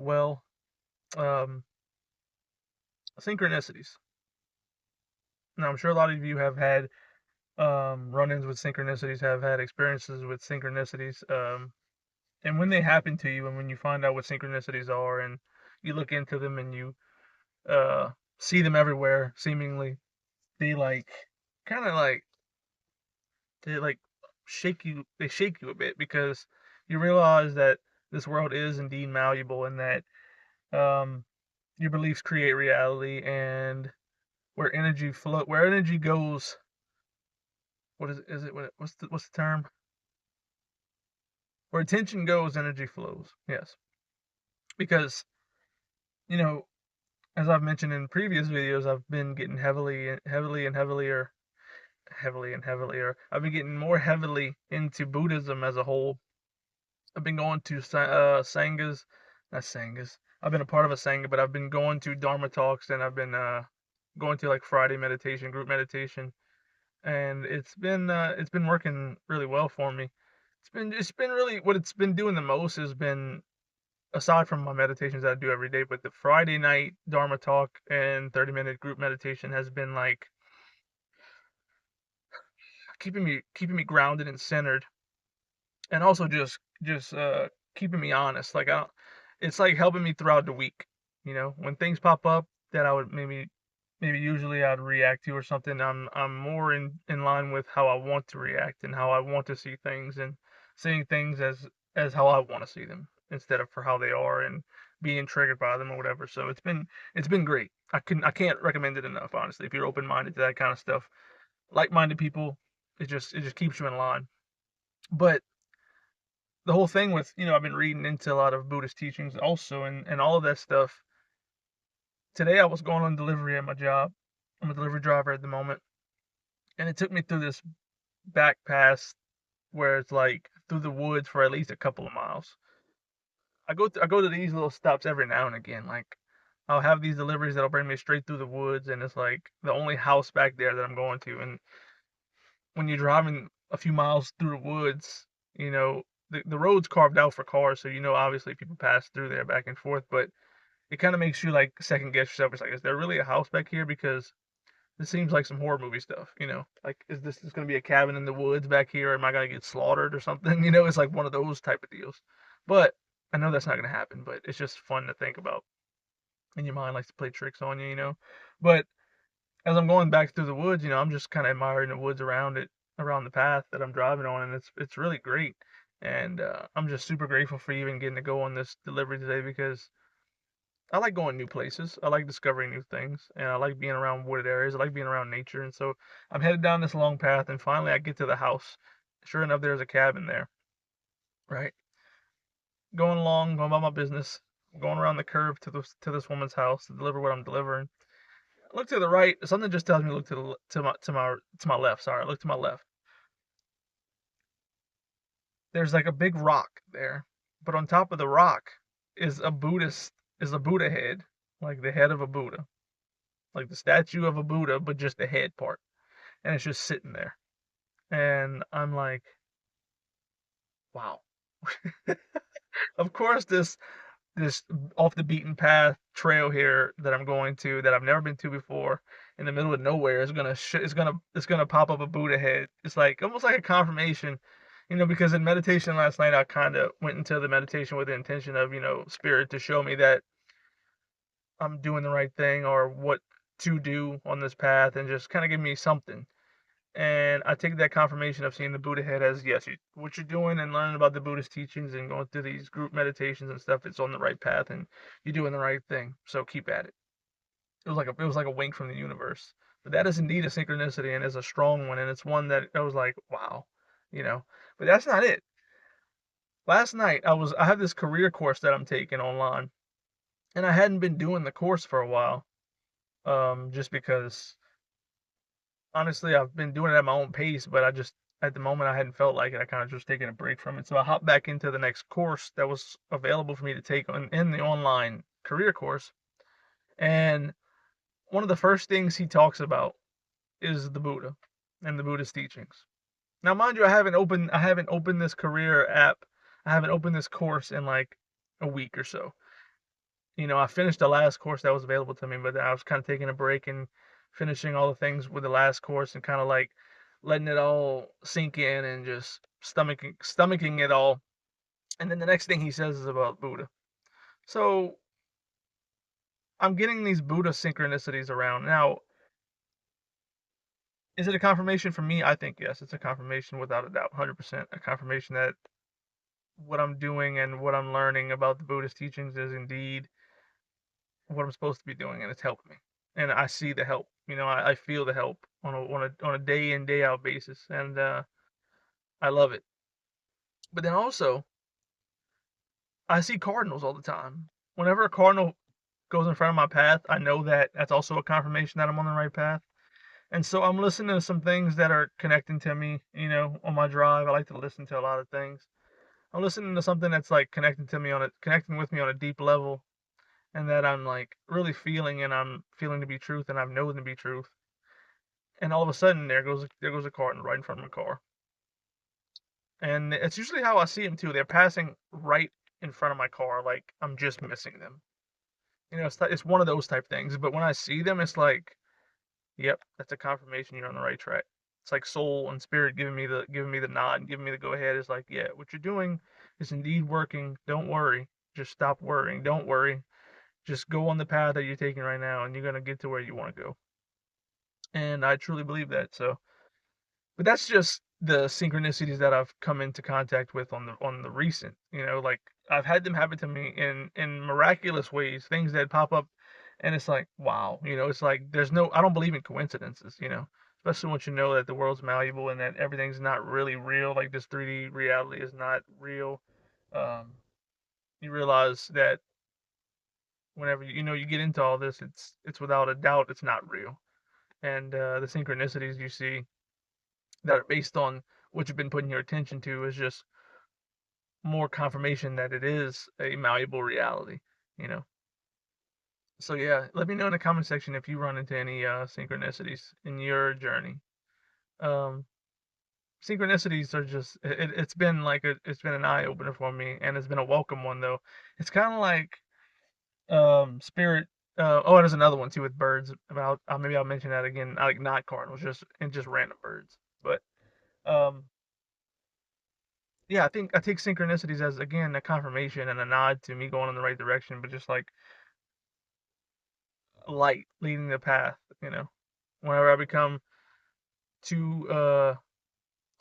well. Um, Synchronicities. Now, I'm sure a lot of you have had run-ins with synchronicities, have had experiences with synchronicities. And when they happen to you, and when you find out what synchronicities are, and you look into them, and you uh, see them everywhere, seemingly, they kind of they like shake you. They shake you a bit because you realize that this world is indeed malleable, and that um, your beliefs create reality, and where energy goes. What is it? What's the term? Where attention goes, energy flows. Yes, because you know, as I've mentioned in previous videos, I've been getting heavily and heavier. I've been getting more heavily into Buddhism as a whole. I've been going to sanghas, not sanghas. I've been a part of a sangha, but I've been going to Dharma talks, and I've been going to like Friday meditation, group meditation, and it's been working really well for me. It's been really what it's been doing the most has been, aside from my meditations that I do every day, but the Friday night Dharma talk and 30-minute group meditation has been like keeping me grounded and centered, and also just keeping me honest. Like I don't, it's like helping me throughout the week. When things pop up that I would maybe usually I'd react to or something, I'm more in line with how I want to react and how I want to see things, and seeing things as how I want to see them instead of for how they are, and being triggered by them or whatever. So it's been great. I can't recommend it enough, honestly. If you're open minded to that kind of stuff, like minded people, it just keeps you in line. But the whole thing with, I've been reading into a lot of Buddhist teachings also, and all of that stuff. Today I was going on delivery at my job. I'm a delivery driver at the moment, and it took me through this back pass where it's like through the woods for at least a couple of miles. I go to these little stops every now and again. Like I'll have these deliveries that'll bring me straight through the woods, and it's like the only house back there that I'm going to. And when you're driving a few miles through the woods, the road's carved out for cars, so obviously people pass through there back and forth, but it kind of makes you like second guess yourself. It's like, is there really a house back here? Because this seems like some horror movie stuff, Like, is this going to be a cabin in the woods back here? Or am I going to get slaughtered or something? It's like one of those type of deals. But I know that's not going to happen, but it's just fun to think about. And your mind likes to play tricks on you. But as I'm going back through the woods, I'm just kind of admiring the woods around the path that I'm driving on, and it's really great. And I'm just super grateful for even getting to go on this delivery today because I like going new places. I like discovering new things, and I like being around wooded areas. I like being around nature, and so I'm headed down this long path, and finally I get to the house. Sure enough, there's a cabin there. Right, going along, going about my business, going around the curve to this woman's house to deliver what I'm delivering. I look to the right. Something just tells me to look to my left. Sorry, I look to my left. There's like a big rock there, but on top of the rock is a Buddha head, like the head of a Buddha, like the statue of a Buddha, but just the head part, and it's just sitting there. And I'm like, wow. Of course, this off the beaten path trail here that I'm going to that I've never been to before in the middle of nowhere is gonna pop up a Buddha head. It's like almost like a confirmation, because in meditation last night I kind of went into the meditation with the intention of, spirit to show me that I'm doing the right thing or what to do on this path, and just kind of give me something. And I take that confirmation of seeing the Buddha head as, yes, what you're doing and learning about the Buddhist teachings and going through these group meditations and stuff, it's on the right path and you're doing the right thing. So keep at it. It was like a wink from the universe. But that is indeed a synchronicity, and is a strong one, and it's one that I was like, wow, you know. But that's not it. Last night I have this career course that I'm taking online, and I hadn't been doing the course for a while, just because honestly, I've been doing it at my own pace, but at the moment, I hadn't felt like it. I kind of just taking a break from it. So I hopped back into the next course that was available for me to take in the online career course. And one of the first things he talks about is the Buddha and the Buddhist teachings. Now, mind you, I haven't opened this career app. I haven't opened this course in like a week or so. I finished the last course that was available to me, but I was kind of taking a break and finishing all the things with the last course and kind of like letting it all sink in and just stomaching it all. And then the next thing he says is about Buddha. So I'm getting these Buddha synchronicities around. Now, is it a confirmation for me? I think yes, it's a confirmation without a doubt, 100%. A confirmation that what I'm doing and what I'm learning about the Buddhist teachings is indeed what I'm supposed to be doing, and it's helped me. And I see the help. I feel the help on a day in day out basis, and I love it. But then also, I see cardinals all the time. Whenever a cardinal goes in front of my path, I know that that's also a confirmation that I'm on the right path. And so I'm listening to some things that are connecting to me, on my drive. I like to listen to a lot of things. I'm listening to something that's like connecting with me on a deep level, and that I'm like really feeling, and I'm feeling to be truth, and I've known to be truth. And all of a sudden, there goes a cardinal right in front of my car, and it's usually how I see them too. They're passing right in front of my car, like I'm just missing them. It's one of those type things. But when I see them, it's like, yep, that's a confirmation you're on the right track. It's like soul and spirit giving me the nod and giving me the go ahead. It's like, yeah, what you're doing is indeed working. Don't worry. Just stop worrying. Don't worry. Just go on the path that you're taking right now, and you're gonna get to where you want to go. And I truly believe that. So, but that's just the synchronicities that I've come into contact with on the recent. Like I've had them happen to me in miraculous ways, things that pop up, and it's like, wow. It's like I don't believe in coincidences. Especially once you know that the world's malleable and that everything's not really real. Like this 3D reality is not real. Um, you realize that whenever you get into all this, it's without a doubt it's not real. And the synchronicities you see that are based on what you've been putting your attention to is just more confirmation that it is a malleable reality, you know. So yeah, let me know in the comment section if you run into any synchronicities in your journey. Um, Synchronicities are just it's been an eye opener for me, and it's been a welcome one though. It's kind of like spirit. Oh, and there's another one too with birds. About maybe I'll mention that again. Like not cardinals, just random birds. But um, yeah, I take synchronicities as again a confirmation and a nod to me going in the right direction, but just like light leading the path. Whenever I become too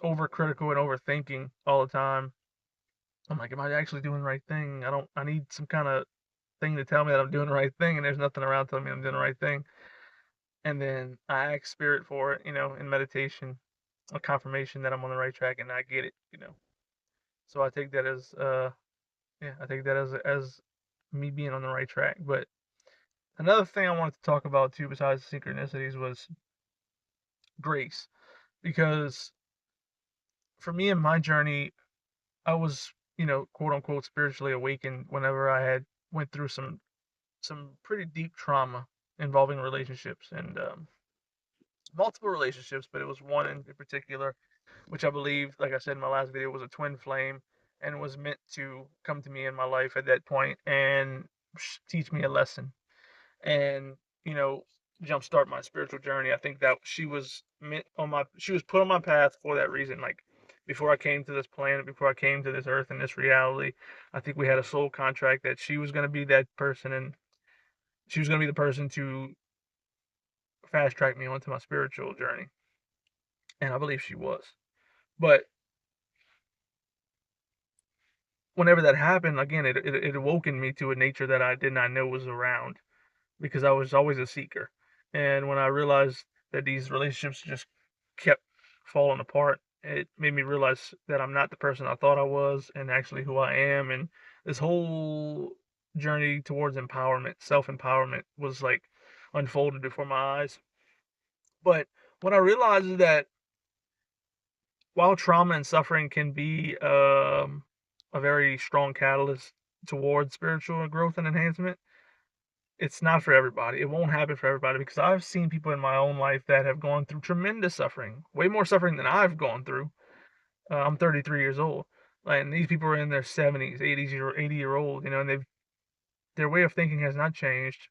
overcritical and overthinking all the time, I'm like, am I actually doing the right thing? I need some kind of thing to tell me that I'm doing the right thing, and there's nothing around telling me I'm doing the right thing. And then I ask spirit for it, in meditation, a confirmation that I'm on the right track, and I get it. So I take that as yeah, I take that as me being on the right track. But another thing I wanted to talk about too, besides synchronicities, was grace, because for me in my journey, I was, quote unquote, spiritually awakened whenever I had went through some pretty deep trauma involving relationships and multiple relationships, but it was one in particular, which I believe, like I said in my last video, was a twin flame and was meant to come to me in my life at that point and teach me a lesson and jumpstart my spiritual journey. I think that she was put on my path for that reason. Like before I came to this planet, before I came to this earth and this reality, I think we had a soul contract that she was going to be that person, and she was going to be the person to fast track me onto my spiritual journey. And I believe she was. But whenever that happened, again, it awoken me to a nature that I did not know was around, because I was always a seeker. And when I realized that these relationships just kept falling apart, it made me realize that I'm not the person I thought I was, and actually who I am. And this whole journey towards empowerment, self empowerment, was like unfolded before my eyes. But what I realized is that while trauma and suffering can be a very strong catalyst towards spiritual growth and enhancement, it's not for everybody. It won't happen for everybody, because I've seen people in my own life that have gone through tremendous suffering, way more suffering than I've gone through. I'm 33 years old, and these people are in their 70s, 80s, 80-year old, and Their way of thinking has not changed,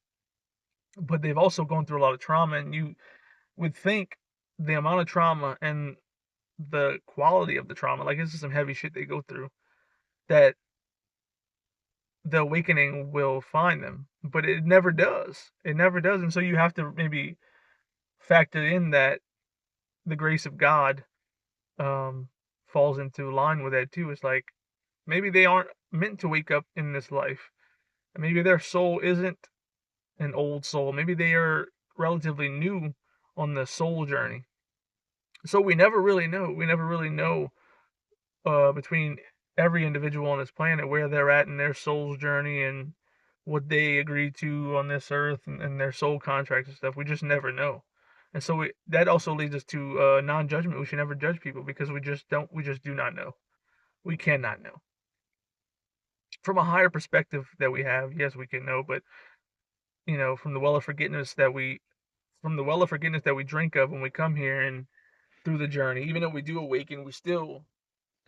but they've also gone through a lot of trauma, and you would think the amount of trauma and the quality of the trauma, like this is some heavy shit they go through, that the awakening will find them, but it never does. It never does, and so you have to maybe factor in that the grace of God um, falls into line with that too. It's like maybe they aren't meant to wake up in this life. Maybe their soul isn't an old soul. Maybe they are relatively new on the soul journey. So we never really know. We never really know between every individual on this planet where they're at in their soul's journey and what they agree to on this earth and their soul contracts and stuff. We just never know. And so that also leads us to non-judgment. We should never judge people because we just do not know. We cannot know. From a higher perspective that we have, yes, we can know, but from the well of forgiveness that we drink of when we come here and through the journey, even though we do awaken, we still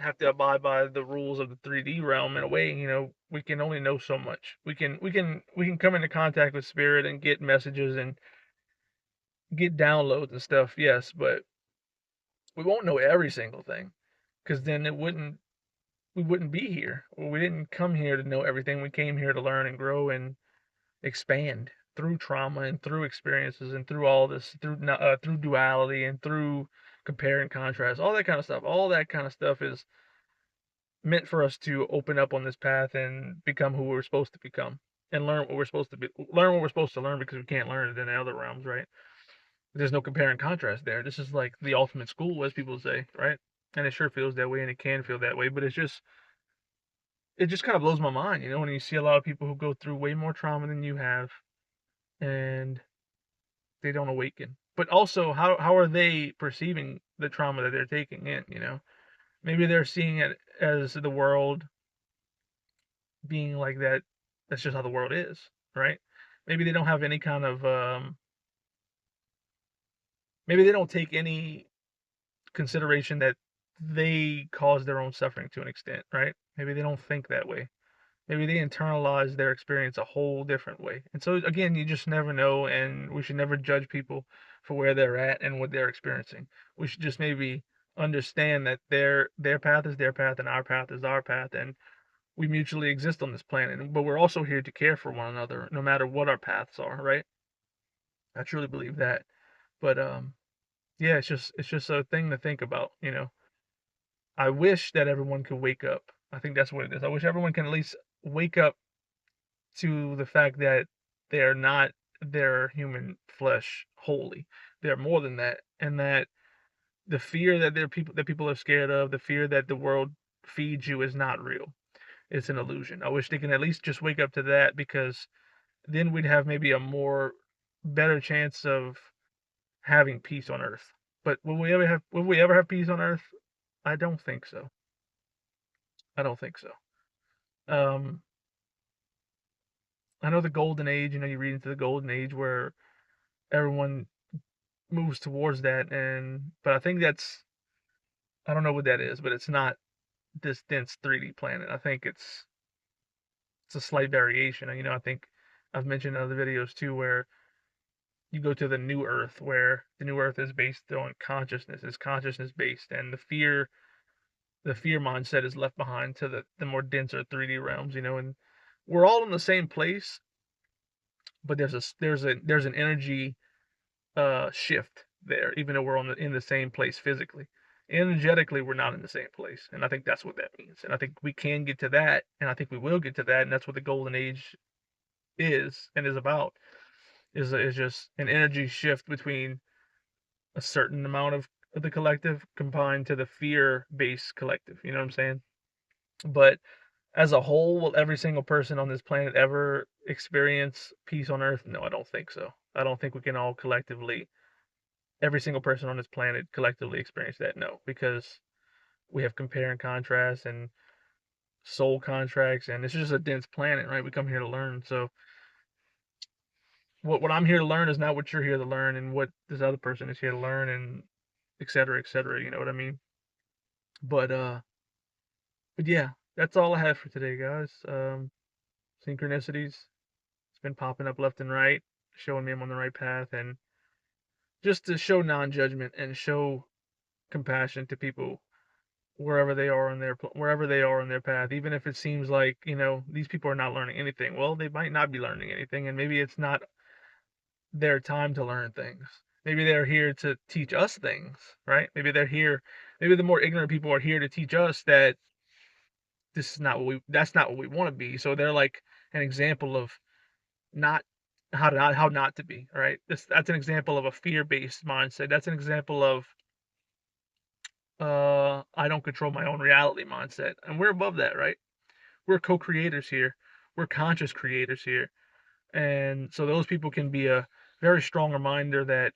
have to abide by the rules of the 3D realm in a way. We can only know so much. We can come into contact with spirit and get messages and get downloads and stuff, yes, but we won't know every single thing because then we wouldn't be here. Well, we didn't come here to know everything. We came here to learn and grow and expand through trauma and through experiences and through all this, through duality and through compare and contrast, all that kind of stuff. All that kind of stuff is meant for us to open up on this path and become who we're supposed to become and learn what we're supposed to learn, because we can't learn it in the other realms, right? There's no compare and contrast there. This is like the ultimate school, as people say, right? And it sure feels that way, and it can feel that way, but it just kind of blows my mind, when you see a lot of people who go through way more trauma than you have, and they don't awaken. But also, how are they perceiving the trauma that they're taking in? Maybe they're seeing it as the world being like that. That's just how the world is, right? Maybe they don't have any kind of maybe they don't take any consideration that they cause their own suffering to an extent, right? Maybe they don't think that way. Maybe they internalize their experience a whole different way. And so again, you just never know, and we should never judge people for where they're at and what they're experiencing. We should just maybe understand that their path is their path and our path is our path, and we mutually exist on this planet. But we're also here to care for one another, no matter what our paths are, right? I truly believe that. But yeah, it's just a thing to think about. I wish that everyone could wake up. I think that's what it is. I wish everyone can at least wake up to the fact that they're not their human flesh wholly. They're more than that, and that the fear that people are scared of, the fear that the world feeds you, is not real. It's an illusion. I wish they can at least just wake up to that, because then we'd have maybe a more better chance of having peace on earth. But will we ever have peace on earth? I don't think so. I don't think so. Um, I know the golden age, you read into the golden age where everyone moves towards that, but I think I don't know what that is, but it's not this dense 3D planet. I think it's a slight variation. I think I've mentioned in other videos too, where you go to the new Earth, where the new Earth is based on consciousness, is consciousness based, and the fear mindset is left behind to the more denser 3D realms, and we're all in the same place, but there's an energy shift there, even though we're in the same place physically. Energetically, we're not in the same place, and I think that's what that means. And I think we can get to that, and I think we will get to that, and that's what the golden age is about. Is just an energy shift between a certain amount of the collective combined to the fear-based collective. You know what I'm saying? But as a whole, will every single person on this planet ever experience peace on Earth? No, I don't think so. I don't think we can all collectively, every single person on this planet collectively experience that. No, because we have compare and contrast and soul contracts, and it's just a dense planet, right? We come here to learn. So what I'm here to learn is not what you're here to learn, and what this other person is here to learn, and et cetera, et cetera. You know what I mean? But yeah, that's all I have for today, guys. Synchronicities. It's been popping up left and right, showing me I'm on the right path, and just to show non-judgment and show compassion to people wherever they are on their path, even if it seems like these people are not learning anything. Well, they might not be learning anything, and maybe it's not their time to learn things. Maybe they're here to teach us things, right? Maybe the more ignorant people are here to teach us that that's not what we want to be. So they're like an example of not how not to be, right? That's an example of a fear-based mindset. That's an example of I don't control my own reality mindset. And we're above that, right? We're co-creators here. We're conscious creators here. And so those people can be a very strong reminder that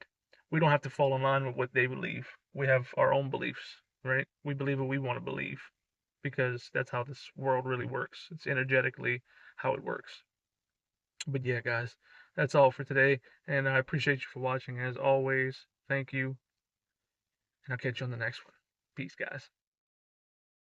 we don't have to fall in line with what they believe. We have our own beliefs, right? We believe what we want to believe because that's how this world really works. It's energetically how it works. But yeah, guys, that's all for today. And I appreciate you for watching as always. Thank you. And I'll catch you on the next one. Peace, guys.